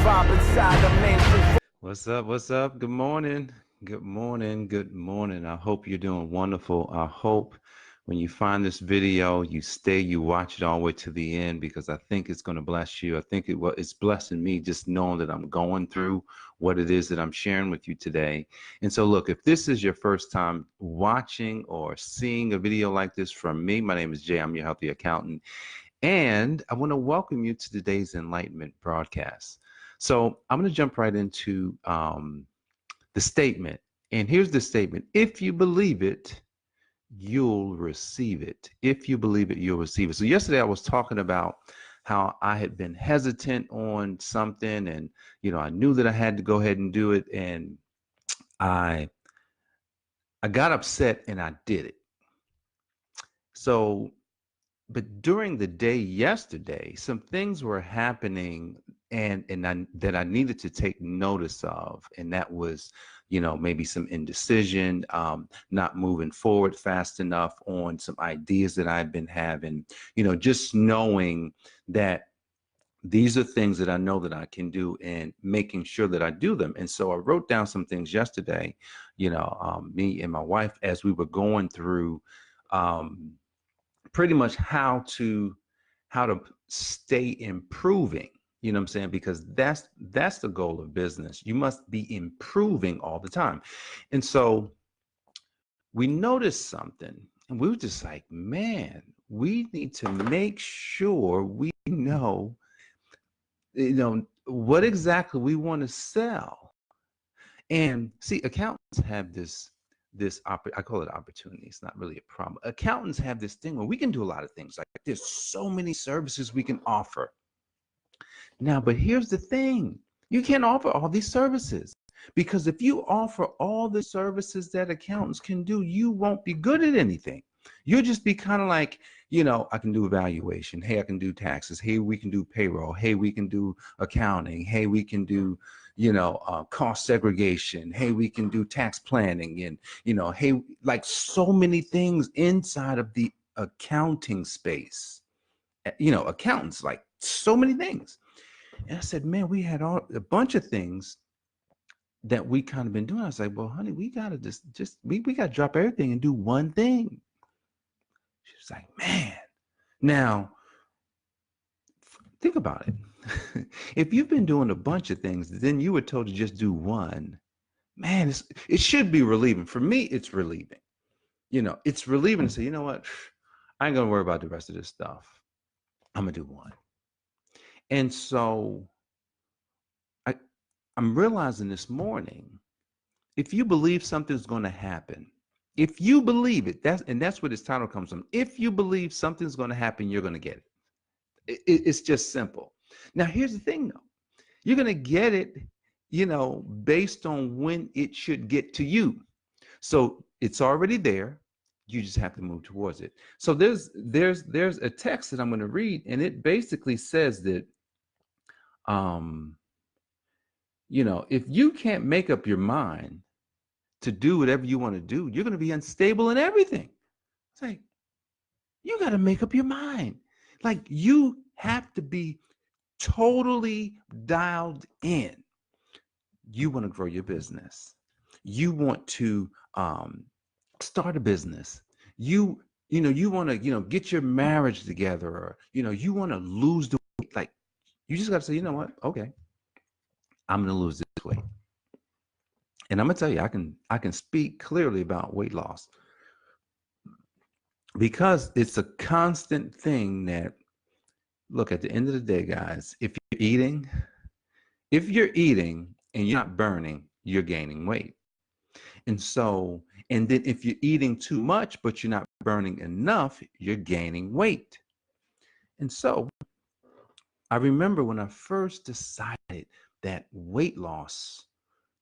vibe inside the mainstream. What's up? What's up? Good morning. Good morning. Good morning. I hope you're doing wonderful. I hope when you find this video, you stay, you watch it all the way to the end because I think it's going to bless you. I think it's blessing me just knowing that I'm going through what it is that I'm sharing with you today. And so, look, if this is your first time watching or seeing a video like this from me, my name is Jay. I'm your healthy accountant. And I want to welcome you to today's Enlightenment broadcast. So I'm going to jump right into the statement. And here's the statement. If you believe it, you'll receive it. If you believe it, you'll receive it. So yesterday I was talking about how I had been hesitant on something and, I knew that I had to go ahead and do it. And I got upset and I did it. So but during the day yesterday, some things were happening that I needed to take notice of. And that was, maybe some indecision, not moving forward fast enough on some ideas that I've been having, just knowing that these are things that I know that I can do and making sure that I do them. And so I wrote down some things yesterday, me and my wife, as we were going through, pretty much how to stay improving, you know what I'm saying? Because that's the goal of business. You must be improving all the time. And so we noticed something and we were just like, man, we need to make sure we know, what exactly we want to sell. And see, accountants have I call it opportunity. It's not really a problem. Accountants have this thing where we can do a lot of things. Like there's so many services we can offer. Now, but here's the thing. You can't offer all these services because if you offer all the services that accountants can do, you won't be good at anything. You'll just be kind of like, I can do evaluation. Hey, I can do taxes. Hey, we can do payroll. Hey, we can do accounting. Hey, we can do, cost segregation. Hey, we can do tax planning. And, hey, like so many things inside of the accounting space. Accountants, like so many things. And I said, man, we had a bunch of things that we kind of been doing. I was like, well, honey, we got to we got to drop everything and do one thing. She was like, man, now think about it. If you've been doing a bunch of things, then you were told to just do one. Man, it should be relieving. For me, it's relieving. It's relieving to say, you know what? I ain't going to worry about the rest of this stuff. I'm going to do one. And so I'm realizing this morning, if you believe something's going to happen, if you believe it, that's where this title comes from. If you believe something's going to happen, you're going to get it. It's just simple. Now, here's the thing, though. You're going to get it, based on when it should get to you. So it's already there. You just have to move towards it. So there's a text that I'm going to read, and it basically says that, if you can't make up your mind to do whatever you want to do, you're going to be unstable in everything. It's like, you got to make up your mind. Like you have to be totally dialed in. You want to grow your business. You want to start a business. You want to, get your marriage together, or, you want to lose the weight. Like you just got to say, you know what? Okay, I'm going to lose this weight. And I'm going to tell you, I can speak clearly about weight loss because it's a constant thing that, look, at the end of the day, guys, if you're eating and you're not burning, you're gaining weight. And so, and then if you're eating too much, but you're not burning enough, you're gaining weight. And so I remember when I first decided that weight loss,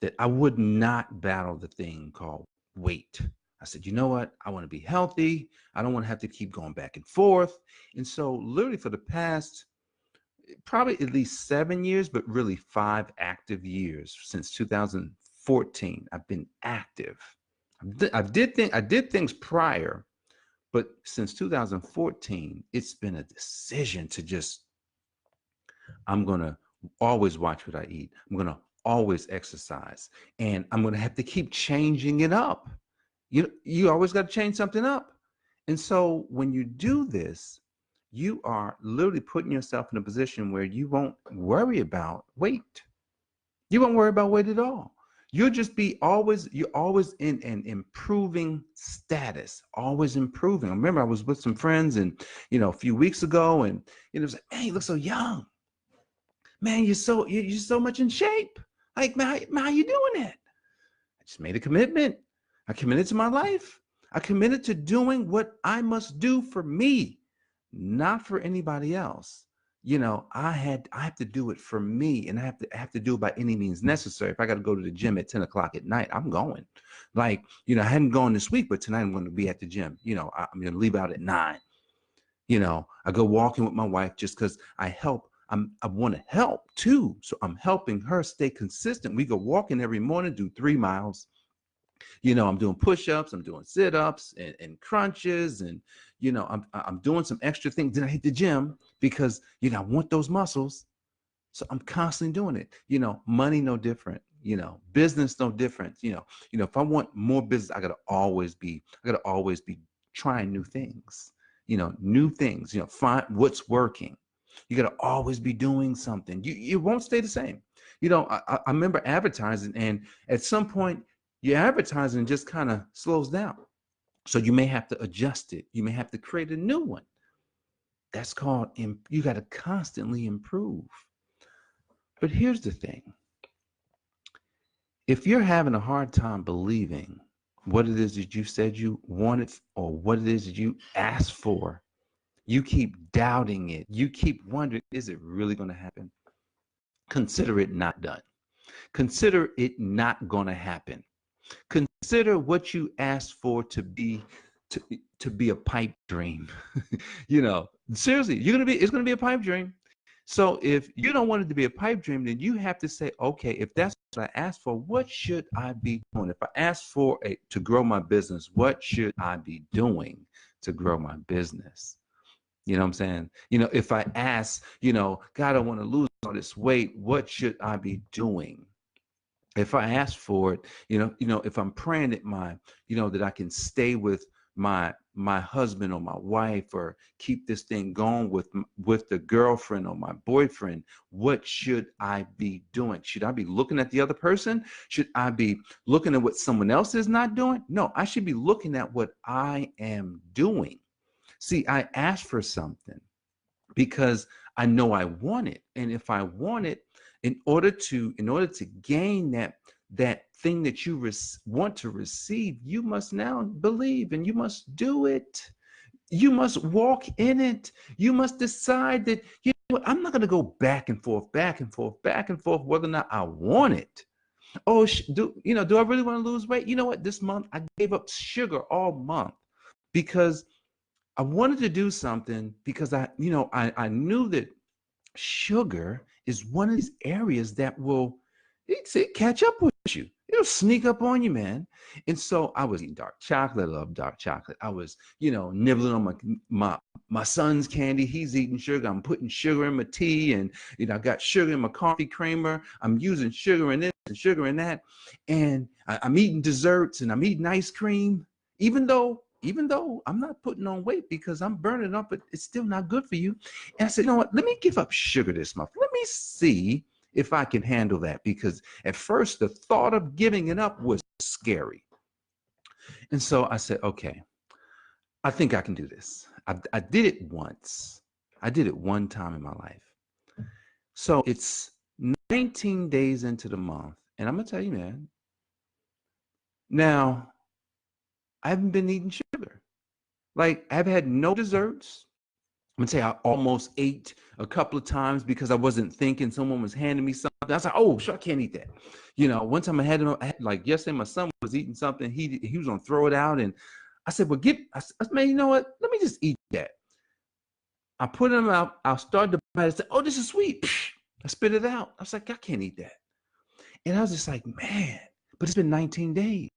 that I would not battle the thing called weight. I said, you know what? I want to be healthy. I don't want to have to keep going back and forth. And so literally for the past, probably at least 7 years, but really 5 active years since 2014, I've been active. I did things prior, but since 2014, it's been a decision to just, I'm going to always watch what I eat. I'm going to always exercise, and I'm going to have to keep changing it up. You always got to change something up. And so when you do this, you are literally putting yourself in a position where you won't worry about weight. You won't worry about weight at all. You'll just be you're always in an improving status, always improving. I remember I was with some friends and, a few weeks ago, and it was like, man, you look so young. Man, you're so much in shape. Like, man, how you doing it? I just made a commitment. I committed to my life. I committed to doing what I must do for me, not for anybody else. I have to do it for me, and I have to do it by any means necessary. If I got to go to the gym at 10 o'clock at night, I'm going. Like, I hadn't gone this week, but tonight I'm going to be at the gym. I'm going to leave out at 9. I go walking with my wife just because I want to help too. So I'm helping her stay consistent. We go walking every morning, do 3 miles. I'm doing push-ups, I'm doing sit-ups and crunches, and I'm doing some extra things. Then I hit the gym because I want those muscles. So I'm constantly doing it. Money no different. Business no different. If I want more business, I gotta always be trying new things. New things. Find what's working. You gotta always be doing something. You won't stay the same. I remember advertising, and at some point, your advertising just kind of slows down. So you may have to adjust it. You may have to create a new one. That's called, you got to constantly improve. But here's the thing. If you're having a hard time believing what it is that you said you wanted, or what it is that you asked for, you keep doubting it. You keep wondering, is it really going to happen? Consider it not done. Consider it not going to happen. Consider what you asked for to be a pipe dream. Seriously, it's gonna be a pipe dream. So if you don't want it to be a pipe dream, then you have to say, okay, if that's what I asked for, what should I be doing? If I asked for to grow my business, what should I be doing to grow my business? You know what I'm saying? If I ask, God, I want to lose all this weight, what should I be doing? If I ask for it, if I'm praying that that I can stay with my husband or my wife, or keep this thing going with the girlfriend or my boyfriend, what should I be doing? Should I be looking at the other person? Should I be looking at what someone else is not doing? No, I should be looking at what I am doing. See, I asked for something because I know I want it. And if I want it, in order to gain that thing that you want to receive, you must now believe, and you must do it. You must walk in it. You must decide that, I'm not going to go back and forth, whether or not I want it. Oh, do I really want to lose weight? You know what? This month I gave up sugar all month because I wanted to do something, because I knew that sugar is one of these areas that will catch up with you. It'll sneak up on you, man. And so I was eating dark chocolate. I love dark chocolate. I was, nibbling on my son's candy. He's eating sugar. I'm putting sugar in my tea, and I got sugar in my coffee creamer. I'm using sugar in this and sugar in that, and I'm eating desserts, and I'm eating ice cream, even though I'm not putting on weight, because I'm burning up, but it's still not good for you. And I said, you know what? Let me give up sugar this month. Let me see if I can handle that, because at first the thought of giving it up was scary. And so I said, okay, I think I can do this. I did it once. I did it one time in my life. So it's 19 days into the month. And I'm going to tell you, man, now I haven't been eating sugar. Like, I've had no desserts. I'm gonna say I almost ate a couple of times because I wasn't thinking. Someone was handing me something. I was like, oh, sure, I can't eat that. One time I had like yesterday, my son was eating something. He was gonna throw it out, and I said, well, I said, man, you know what? Let me just eat that. I put them out. I started to bite. I said, oh, this is sweet. I spit it out. I was like, I can't eat that. And I was just like, man, but it's been 19 days.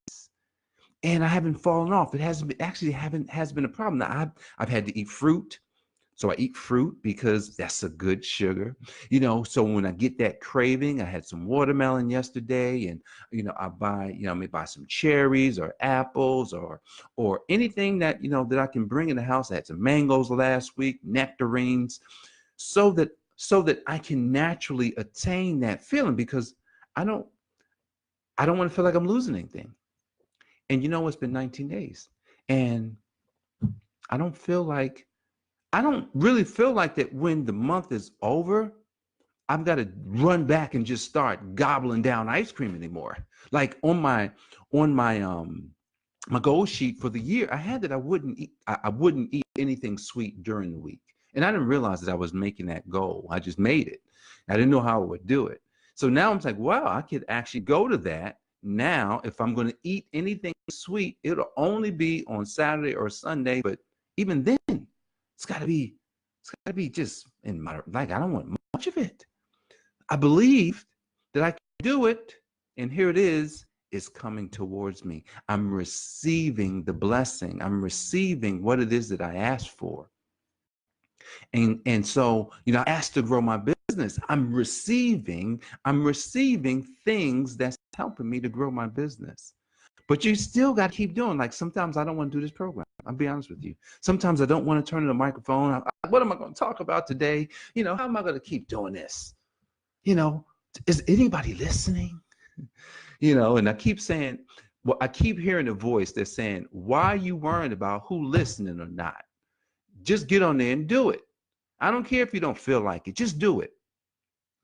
And I haven't fallen off. It has been a problem. Now, I've had to eat fruit So I eat fruit because that's a good sugar, so when I get that craving, I had some watermelon yesterday, and I buy, I may buy some cherries or apples or anything that I can bring in the house. I had some mangoes last week, nectarines, so that I can naturally attain that feeling, because I don't I don't want to feel like I'm losing anything. And it's been 19 days. And I don't feel like I don't really feel like that when the month is over, I've got to run back and just start gobbling down ice cream anymore. Like on my goal sheet for the year, I had that I wouldn't eat anything sweet during the week. And I didn't realize that I was making that goal. I just made it. I didn't know how I would do it. So now I'm like, wow, I could actually go to that. Now, if I'm going to eat anything sweet, it'll only be on Saturday or Sunday. But even then, it's gotta be just in my, like, I don't want much of it. I believe that I can do it, and here it is. It's coming towards me. I'm receiving the blessing. I'm receiving what it is that I asked for. And so, I asked to grow my business. I'm receiving things that's helping me to grow my business. But you still got to keep doing. Like, sometimes I don't want to do this program. I'll be honest with you. Sometimes I don't want to turn to the microphone. What am I going to talk about today? How am I going to keep doing this? Is anybody listening? And I keep saying, well, I keep hearing a voice that's saying, why are you worried about who listening or not? Just get on there and do it. I don't care if you don't feel like it. Just do it.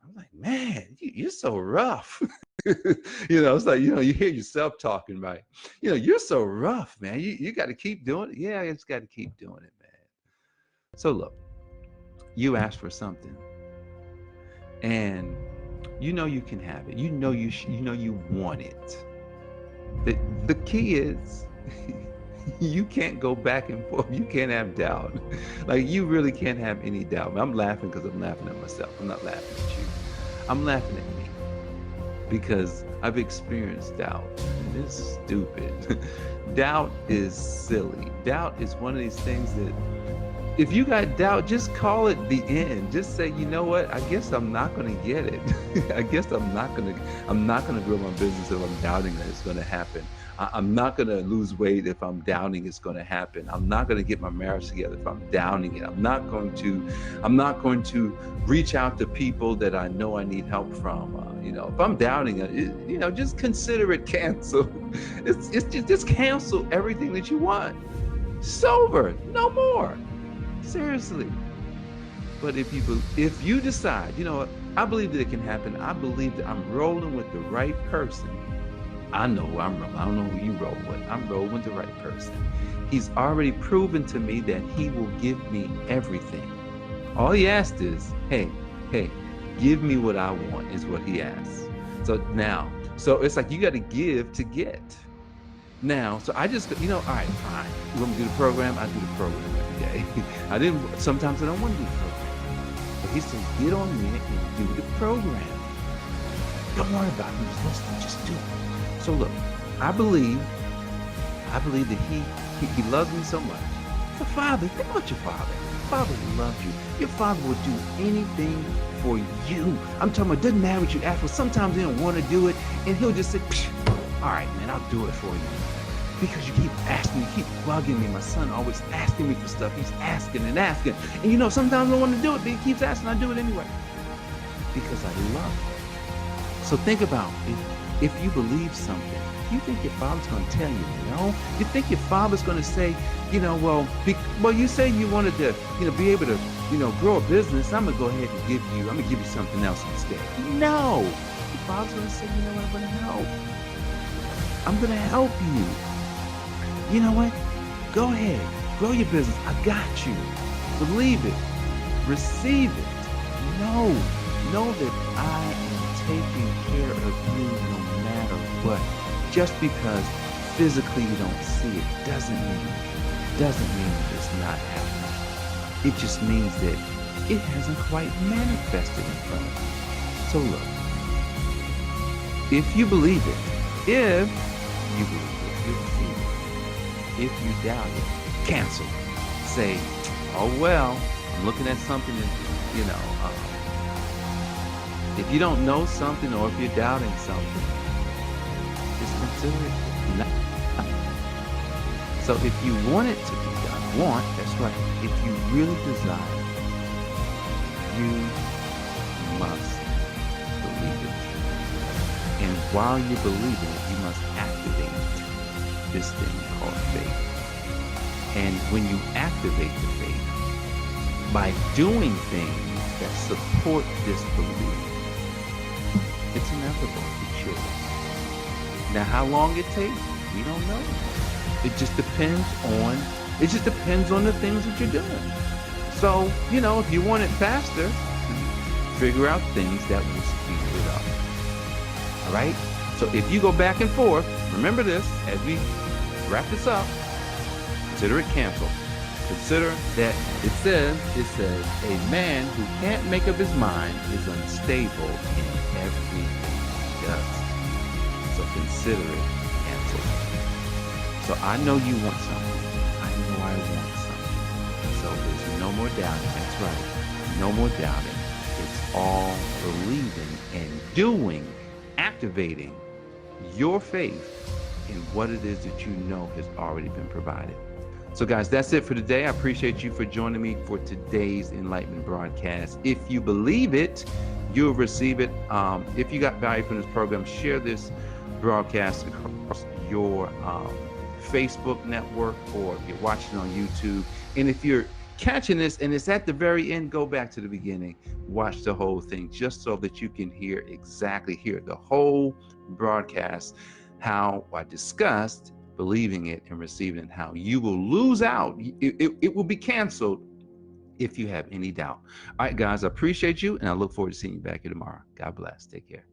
I'm like, man, you're so rough. It's like, you hear yourself talking, right? You're so rough, man. You got to keep doing it. Yeah, I just got to keep doing it, man. So look, you asked for something, and you can have it. You want it. The key is you can't go back and forth. You can't have doubt. Like, you really can't have any doubt. I'm laughing because I'm laughing at myself. I'm not laughing at you. I'm laughing at me because I've experienced doubt. And it's stupid. Doubt is silly. Doubt is one of these things that, if you got doubt, just call it the end. Just say, you know what? I guess I'm not going to get it. I guess I'm not going to grow my business if I'm doubting that it's going to happen. I'm not going to lose weight if I'm doubting it's going to happen. I'm not going to get my marriage together if I'm doubting it. I'm not going to reach out to people that I know I need help from. If I'm doubting it, just consider it canceled. It's just cancel everything that you want. Sober, no more. Seriously. But if you decide, I believe that it can happen. I believe that I'm rolling with the right person. I know who I'm rolling. I don't know who you roll with. I'm rolling with the right person. He's already proven to me that he will give me everything. All he asked is, hey, give me what I want, is what he asks. So it's like, you got to give to get. Now, so I just, all right, fine. You want me to do the program? I do the program every day. Sometimes I don't want to do the program. But he said, get on there and do the program. Don't worry about who's listening, just do it. So look, I believe that he loves me so much. The Father, think about your Father. The Father loves you. Your Father will do anything for you. I'm talking about, it doesn't matter what you ask for. Sometimes they don't want to do it, and he'll just say, all right, man, I'll do it for you. Because you keep asking, you keep bugging me. My son always asking me for stuff. He's asking and asking. And sometimes I don't want to do it, but he keeps asking, I do it anyway. Because I love him. So think about, if you believe something, you think your Father's going to tell you no? You think your Father's going to say, well, you say you wanted to, be able to, grow a business. I'm going to go ahead and I'm going to give you something else instead. No. Your Father's going to say, I'm going to help. I'm going to help you. You know what? Go ahead. Grow your business. I got you. Believe it. Receive it. Know that I am taking care of you no matter what. Just because physically you don't see it doesn't mean it's not happening. It just means that it hasn't quite manifested in front of you. So look, if you believe it, if you receive it, if you doubt it, cancel. Say, oh well, I'm looking at something that, you know, if you don't know something or if you're doubting something, just consider it not. So if you want it to be done, that's right. If you really desire, you must believe it. And while you're believing it, you must activate this thing called faith. And when you activate the faith, by doing things that support this belief, it's inevitable. It should. Now, how long it takes, we don't know. It just depends on the things that you're doing. So, you know, if you want it faster, figure out things that will speed it up. All right? So if you go back and forth, remember this as we wrap this up, consider it canceled. Consider that it says, a man who can't make up his mind is unstable in everything he does. So consider it canceled. So I know you want something. I know I want something. So there's no more doubting. That's right. No more doubting. It's all believing and doing, activating your faith in what it is that you know has already been provided. So guys, that's it for today. I appreciate you for joining me for today's Enlightenment broadcast. If you believe it, you'll receive it. If you got value from this program, share this broadcast across your Facebook network, or if you're watching on YouTube. And if you're catching this and it's at the very end, go back to the beginning, watch the whole thing, just so that you can hear the whole broadcast, how I discussed believing it and receiving it, how you will lose out. It will be canceled if you have any doubt. All right, guys, I appreciate you, and I look forward to seeing you back here tomorrow. God bless. Take care.